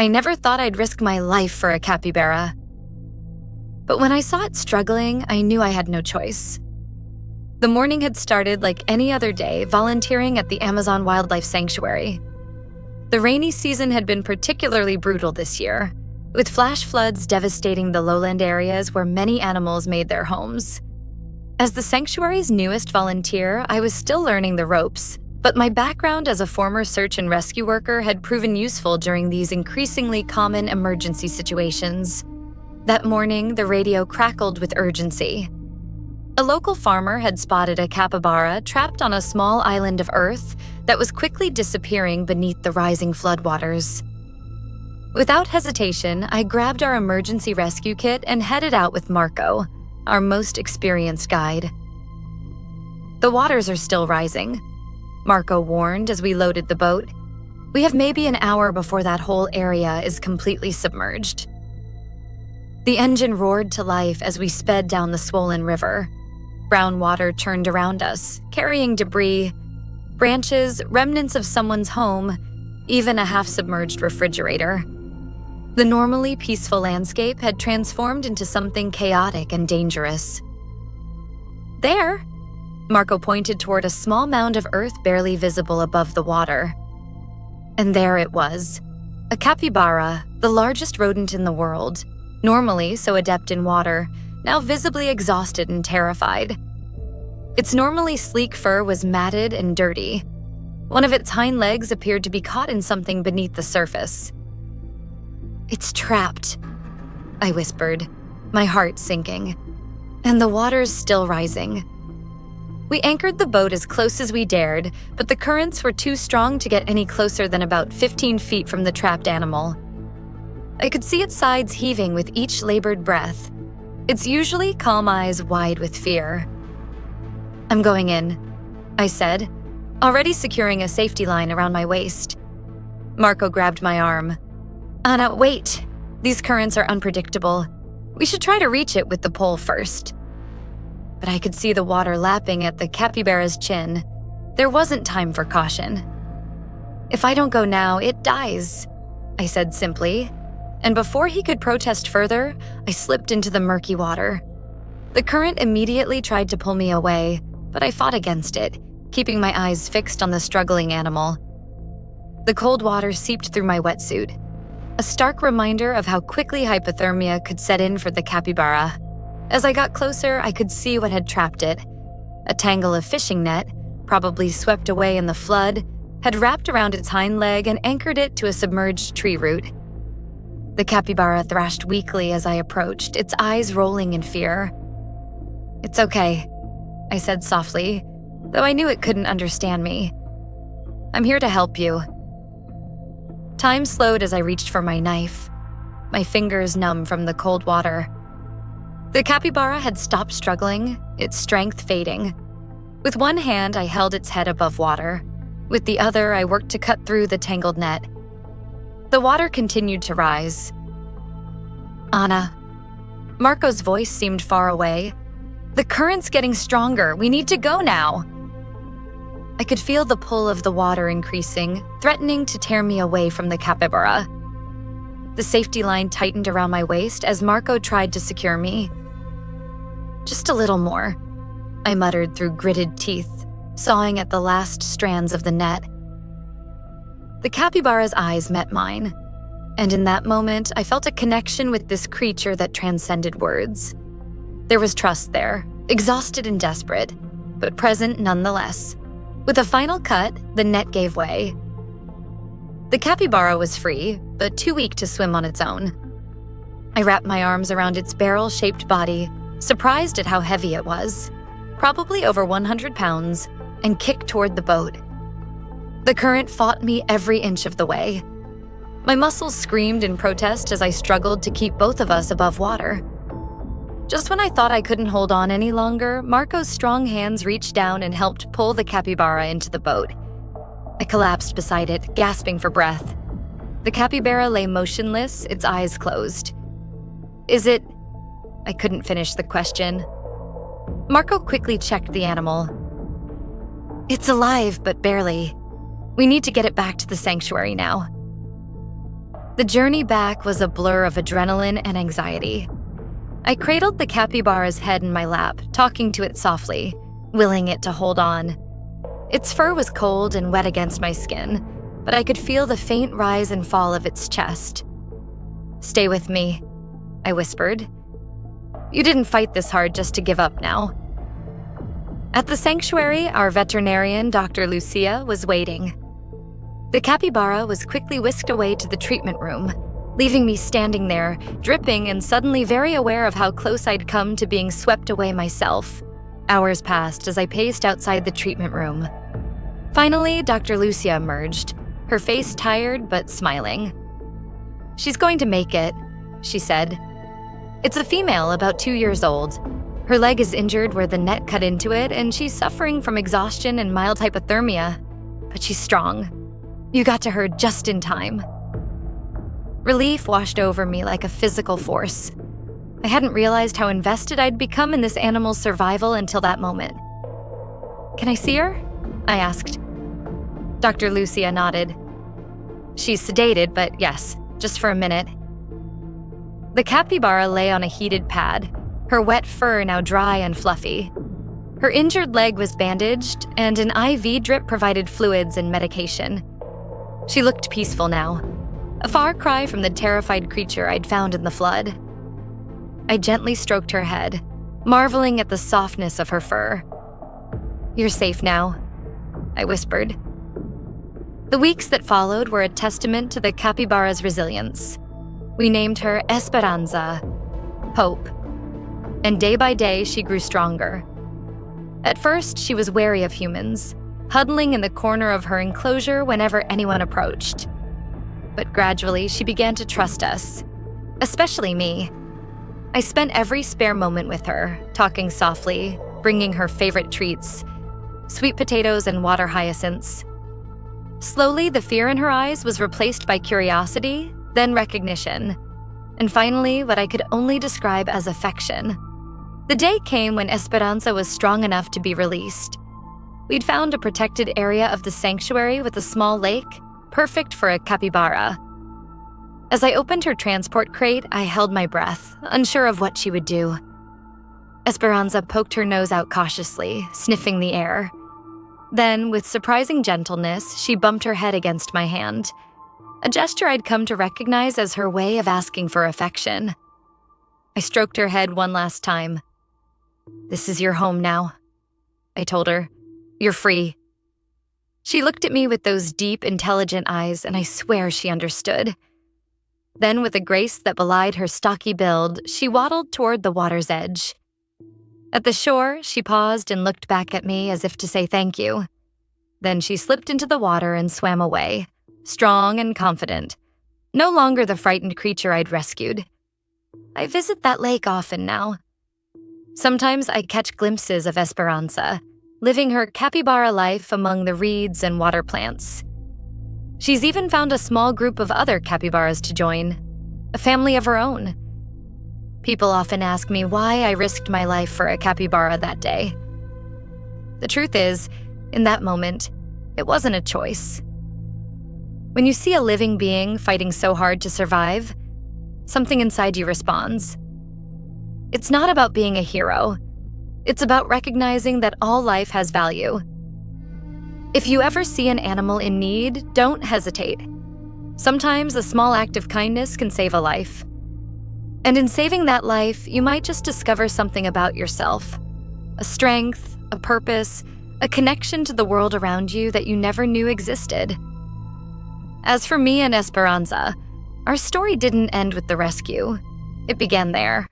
I never thought I'd risk my life for a capybara. But when I saw it struggling, I knew I had no choice. The morning had started like any other day, volunteering at the Amazon Wildlife Sanctuary. The rainy season had been particularly brutal this year, with flash floods devastating the lowland areas where many animals made their homes. As the sanctuary's newest volunteer, I was still learning the ropes, but my background as a former search and rescue worker had proven useful during these increasingly common emergency situations. That morning, the radio crackled with urgency. A local farmer had spotted a capybara trapped on a small island of earth that was quickly disappearing beneath the rising floodwaters. Without hesitation, I grabbed our emergency rescue kit and headed out with Marco, our most experienced guide. "The waters are still rising," Marco warned as we loaded the boat. "We have maybe an hour before that whole area is completely submerged." The engine roared to life as we sped down the swollen river. Brown water churned around us, carrying debris, branches, remnants of someone's home, even a half-submerged refrigerator. The normally peaceful landscape had transformed into something chaotic and dangerous. "There," Marco pointed toward a small mound of earth barely visible above the water. And there it was, a capybara, the largest rodent in the world, normally so adept in water, now visibly exhausted and terrified. Its normally sleek fur was matted and dirty. One of its hind legs appeared to be caught in something beneath the surface. "It's trapped," I whispered, my heart sinking. "And the water's still rising." We anchored the boat as close as we dared, but the currents were too strong to get any closer than about 15 feet from the trapped animal. I could see its sides heaving with each labored breath, its usually calm eyes wide with fear. "I'm going in," I said, already securing a safety line around my waist. Marco grabbed my arm. "Anna, wait. These currents are unpredictable. We should try to reach it with the pole first." But I could see the water lapping at the capybara's chin. There wasn't time for caution. "If I don't go now, it dies," I said simply. And before he could protest further, I slipped into the murky water. The current immediately tried to pull me away, but I fought against it, keeping my eyes fixed on the struggling animal. The cold water seeped through my wetsuit, a stark reminder of how quickly hypothermia could set in for the capybara. As I got closer, I could see what had trapped it. A tangle of fishing net, probably swept away in the flood, had wrapped around its hind leg and anchored it to a submerged tree root. The capybara thrashed weakly as I approached, its eyes rolling in fear. "It's okay," I said softly, though I knew it couldn't understand me. "I'm here to help you." Time slowed as I reached for my knife, my fingers numb from the cold water. The capybara had stopped struggling, its strength fading. With one hand, I held its head above water. With the other, I worked to cut through the tangled net. The water continued to rise. "Anna." Marco's voice seemed far away. "The current's getting stronger. We need to go now." I could feel the pull of the water increasing, threatening to tear me away from the capybara. The safety line tightened around my waist as Marco tried to secure me. "Just a little more," I muttered through gritted teeth, sawing at the last strands of the net. The capybara's eyes met mine, and in that moment, I felt a connection with this creature that transcended words. There was trust there, exhausted and desperate, but present nonetheless. With a final cut, the net gave way. The capybara was free, but too weak to swim on its own. I wrapped my arms around its barrel-shaped body, surprised at how heavy it was, probably over 100 pounds, and kicked toward the boat. The current fought me every inch of the way. My muscles screamed in protest as I struggled to keep both of us above water. Just when I thought I couldn't hold on any longer, Marco's strong hands reached down and helped pull the capybara into the boat. I collapsed beside it, gasping for breath. The capybara lay motionless, its eyes closed. "Is it—" I couldn't finish the question. Marco quickly checked the animal. "It's alive, but barely. We need to get it back to the sanctuary now." The journey back was a blur of adrenaline and anxiety. I cradled the capybara's head in my lap, talking to it softly, willing it to hold on. Its fur was cold and wet against my skin, but I could feel the faint rise and fall of its chest. "Stay with me," I whispered. "You didn't fight this hard just to give up now." At the sanctuary, our veterinarian, Dr. Lucia, was waiting. The capybara was quickly whisked away to the treatment room, leaving me standing there, dripping and suddenly very aware of how close I'd come to being swept away myself. Hours passed as I paced outside the treatment room. Finally, Dr. Lucia emerged, her face tired but smiling. "She's going to make it," she said. "It's a female about 2 years old. Her leg is injured where the net cut into it, and she's suffering from exhaustion and mild hypothermia. But she's strong. You got to her just in time." Relief washed over me like a physical force. I hadn't realized how invested I'd become in this animal's survival until that moment. "Can I see her?" I asked. Dr. Lucia nodded. "She's sedated, but yes, just for a minute." The capybara lay on a heated pad, her wet fur now dry and fluffy. Her injured leg was bandaged, and an IV drip provided fluids and medication. She looked peaceful now, a far cry from the terrified creature I'd found in the flood. I gently stroked her head, marveling at the softness of her fur. "You're safe now," I whispered. The weeks that followed were a testament to the capybara's resilience. We named her Esperanza, hope, and day by day she grew stronger. At first, she was wary of humans, huddling in the corner of her enclosure whenever anyone approached. But gradually, she began to trust us, especially me. I spent every spare moment with her, talking softly, bringing her favorite treats, sweet potatoes and water hyacinths. Slowly, the fear in her eyes was replaced by curiosity, then recognition, and finally, what I could only describe as affection. The day came when Esperanza was strong enough to be released. We'd found a protected area of the sanctuary with a small lake, perfect for a capybara. As I opened her transport crate, I held my breath, unsure of what she would do. Esperanza poked her nose out cautiously, sniffing the air. Then, with surprising gentleness, she bumped her head against my hand, a gesture I'd come to recognize as her way of asking for affection. I stroked her head one last time. "This is your home now," I told her. "You're free." She looked at me with those deep, intelligent eyes, and I swear she understood. Then, with a grace that belied her stocky build, she waddled toward the water's edge. At the shore, she paused and looked back at me as if to say thank you. Then she slipped into the water and swam away, strong and confident, no longer the frightened creature I'd rescued. I visit that lake often now. Sometimes I catch glimpses of Esperanza, living her capybara life among the reeds and water plants. She's even found a small group of other capybaras to join, a family of her own. People often ask me why I risked my life for a capybara that day. The truth is, in that moment, it wasn't a choice. When you see a living being fighting so hard to survive, something inside you responds. It's not about being a hero. It's about recognizing that all life has value. If you ever see an animal in need, don't hesitate. Sometimes a small act of kindness can save a life. And in saving that life, you might just discover something about yourself. A strength, a purpose, a connection to the world around you that you never knew existed. As for me and Esperanza, our story didn't end with the rescue. It began there.